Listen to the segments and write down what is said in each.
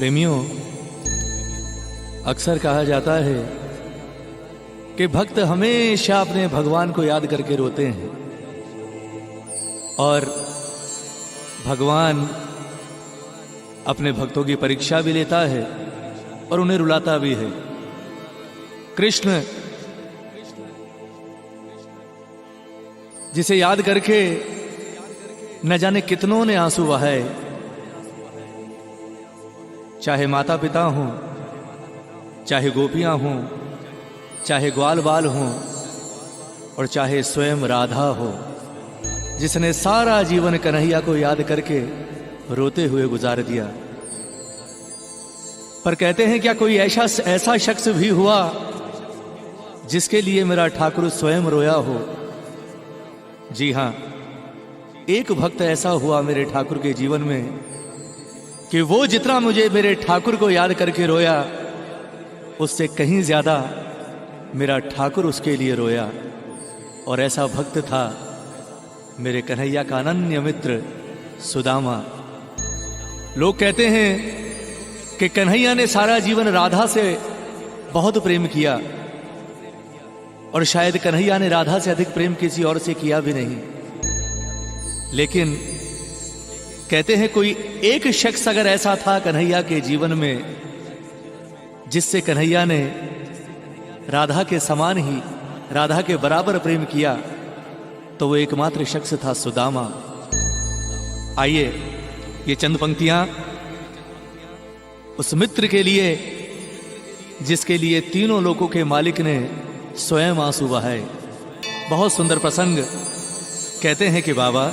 प्रेमियों, अक्सर कहा जाता है कि भक्त हमेशा अपने भगवान को याद करके रोते हैं और भगवान अपने भक्तों की परीक्षा भी लेता है और उन्हें रुलाता भी है। कृष्ण जिसे याद करके न जाने कितनों ने आंसू बहाए, चाहे माता पिता हों, चाहे गोपियां हों, चाहे ग्वाल बाल हों और चाहे स्वयं राधा हो, जिसने सारा जीवन कन्हैया को याद करके रोते हुए गुजार दिया। पर कहते हैं क्या कोई ऐसा शख्स भी हुआ जिसके लिए मेरा ठाकुर स्वयं रोया हो? जी हां, एक भक्त ऐसा हुआ मेरे ठाकुर के जीवन में कि वो जितना मुझे मेरे ठाकुर को याद करके रोया, उससे कहीं ज्यादा मेरा ठाकुर उसके लिए रोया। और ऐसा भक्त था मेरे कन्हैया का अनन्य मित्र सुदामा। लोग कहते हैं कि कन्हैया ने सारा जीवन राधा से बहुत प्रेम किया और शायद कन्हैया ने राधा से अधिक प्रेम किसी और से किया भी नहीं। लेकिन कहते हैं कोई एक शख्स अगर ऐसा था कन्हैया के जीवन में जिससे कन्हैया ने राधा के समान ही, राधा के बराबर प्रेम किया, तो वो एकमात्र शख्स था सुदामा। आइए ये चंद पंक्तियां उस मित्र के लिए जिसके लिए तीनों लोगों के मालिक ने स्वयं आंसू बहाए। बहुत सुंदर प्रसंग। कहते हैं कि बाबा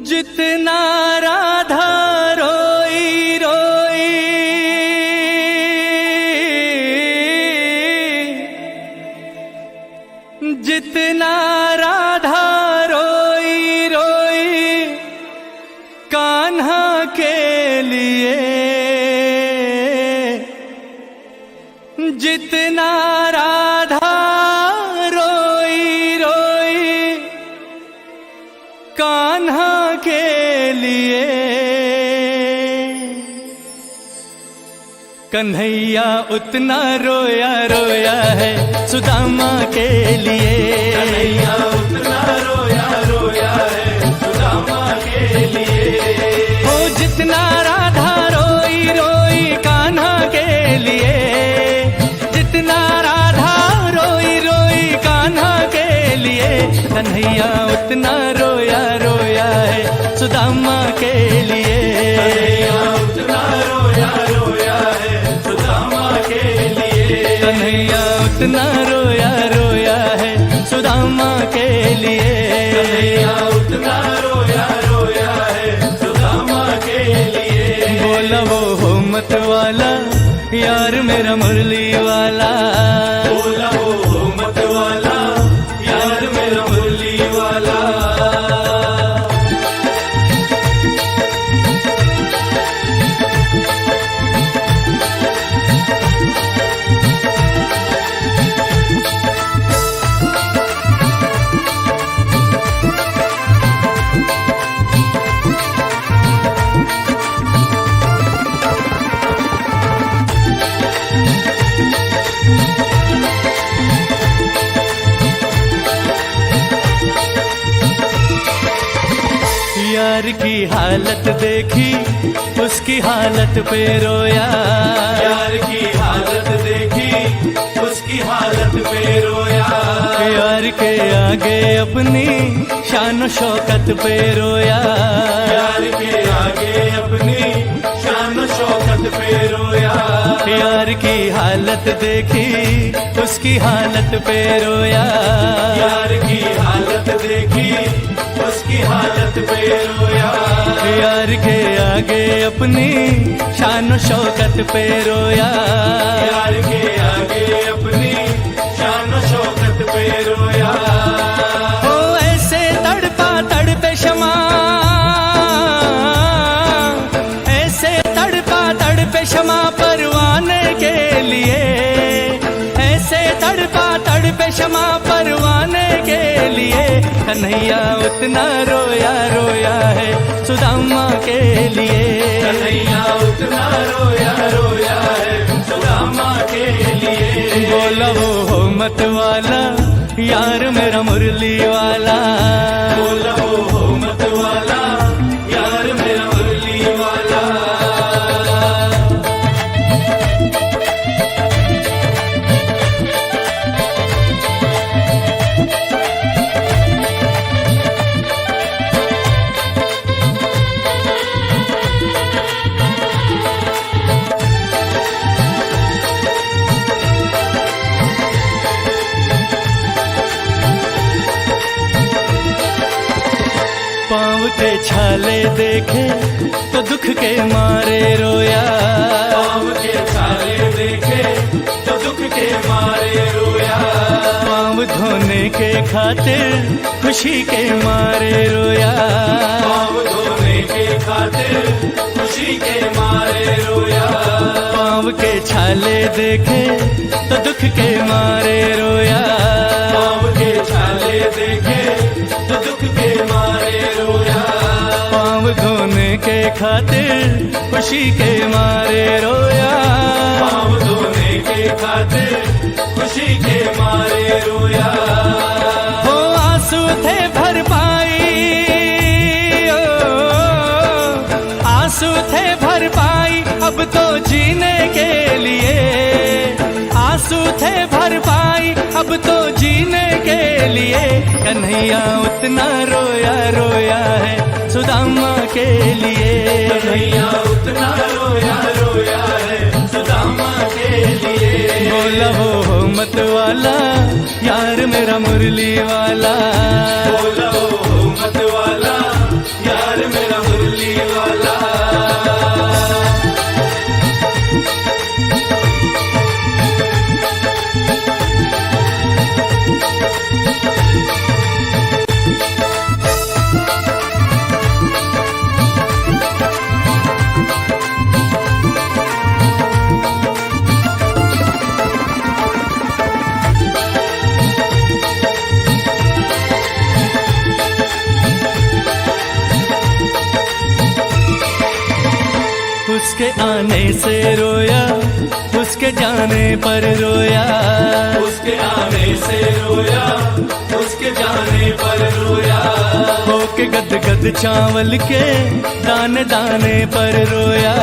जितना राधा रोई रोई जितना राधा रोई रोई कान्हा के लिए, जितना राधा रोई रोई कान्हा के लिए, कन्हैया उतना रोया रोया है सुदामा के लिए। कन्हैया उतना रोया रोया है सुदामा के लिए। ओ जितना राधा रोई रोई कान्हा के लिए, जितना राधा रोई रोई कान्हा के लिए, कन्हैया उतना रोया रोया है सुदामा के लिए। कन्हैया उतना रोया रोया है सुदामा के लिए। कन्हैया उतना रोया रोया है सुदामा के लिए। कन्हैया उतना रोया रोया है सुदामा के लिए। बोला वो हो मत वाला यार मेरा मुरली वाला, बोला वो मत वाला यार मेरा मुरली वाला। यार की हालत देखी उसकी हालत पे रोया, यार की हालत देखी उसकी हालत पे रोया। यार के आगे अपनी शान शौकत पे रोया, यार के आगे अपनी शान शौकत पे रोया। यार की हालत देखी उसकी हालत पे रोया, यार की हालत देखी उसकी हालत पे रोया। यार के आगे अपनी शान शौकत पे रोया, यार के आगे अपनी शान शौकत पे रोया। ओ ऐसे तड़पा तड़पे क्षमा, ऐसे तड़पा तड़पे क्षमा परवाने के लिए, ऐसे तड़पा तड़पे क्षमा परवाने के लिए कन्हैया उतना रोया रोया है सुदामा के लिए। कन्हैया उतना रोया रोया है सुदामा के लिए। बोला वो हो मत वाला यार मेरा मुरली वाला। बोला वो हो मत वाला यार मेरा मुरली वाला। पाँव के छाले देखे तो दुख के मारे रोया। पाँव के छाले देखे तो दुख के मारे रोया। पाँव धोने के खातिर खुशी के मारे रोया। पाँव धोने के खातिर खुशी के मारे रोया। पाँव के छाले देखे तो दुख के मारे रोया। पाँव के छाले देखे तो दुख के मारे रोया। पाँव धोने के खातिर खुशी के मारे रोया। पाँव धोने के खातिर खुशी के मारे रोया। वो आंसू थे भर पाई, आंसू थे भर पाई अब तो जीने के लिए। आंसू थे भर पाई अब तो जीने के लिए। कन्हैया उतना रोया रोया है सुदामा के लिए। कन्हैया उतना रोया रोया है सुदामा के लिए। बोला वो मत वाला यार मेरा मुरली वाला। बोला वो मत वाला यार मेरा मुरली वाला। उसके आने से रोया, उसके जाने पर रोया। उसके आने से रोया, उसके जाने पर रोया। होके गद गद चावल के दाने दाने पर रोया।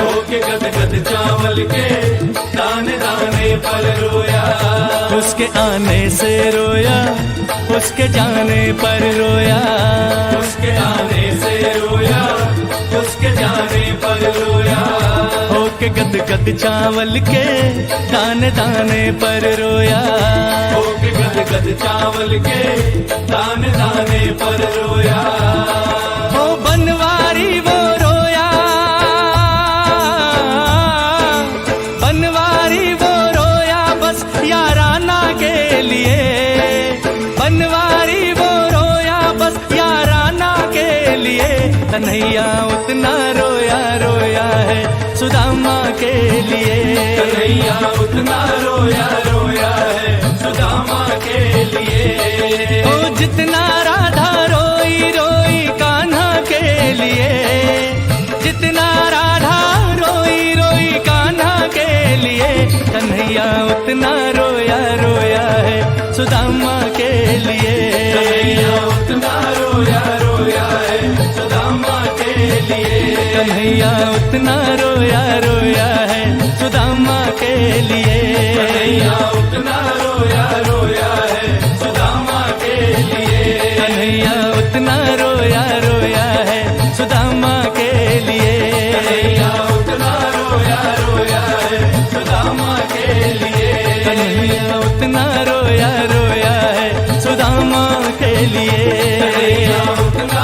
होके गद गद चावल के दाने दाने पर रोया। उसके आने से रोया, उसके जाने पर रोया। उसके आने से रोया, उसके जाने पर रोया। होके गद गद चावल के दाने दाने पर रोया। होके गद गद चावल के दाने दाने पर रोया। हो बनवारी वो रोया, बनवारी वो रोया बस याराना के लिए। बनवारी वो रोया बस याराना के लिए। कन्हैया उतना रोया रोया है सुदामा के लिए। कन्हैया उतना रोया रोया है सुदामा के लिए। ओ जितना राधा रोई रोई कान्हा के लिए। जितना राधा रोई रोई कान्हा के लिए। कन्हैया उतना रोया रोया है सुदामा के लिए। कन्हैया उतना रोया रोया है सुदामा के लिए। कन्हैया उतना रोया रोया है सुदामा के लिए। कन्हैया उतना रोया रोया है सुदामा के लिए। कन्हैया उतना रोया रोया है सुदामा के लिए। कन्हैया उतना रोया रोया है सुदामा के लिए। कन्हैया उतना रोया रोया है सुदामा के लिए। कन्हैया उतना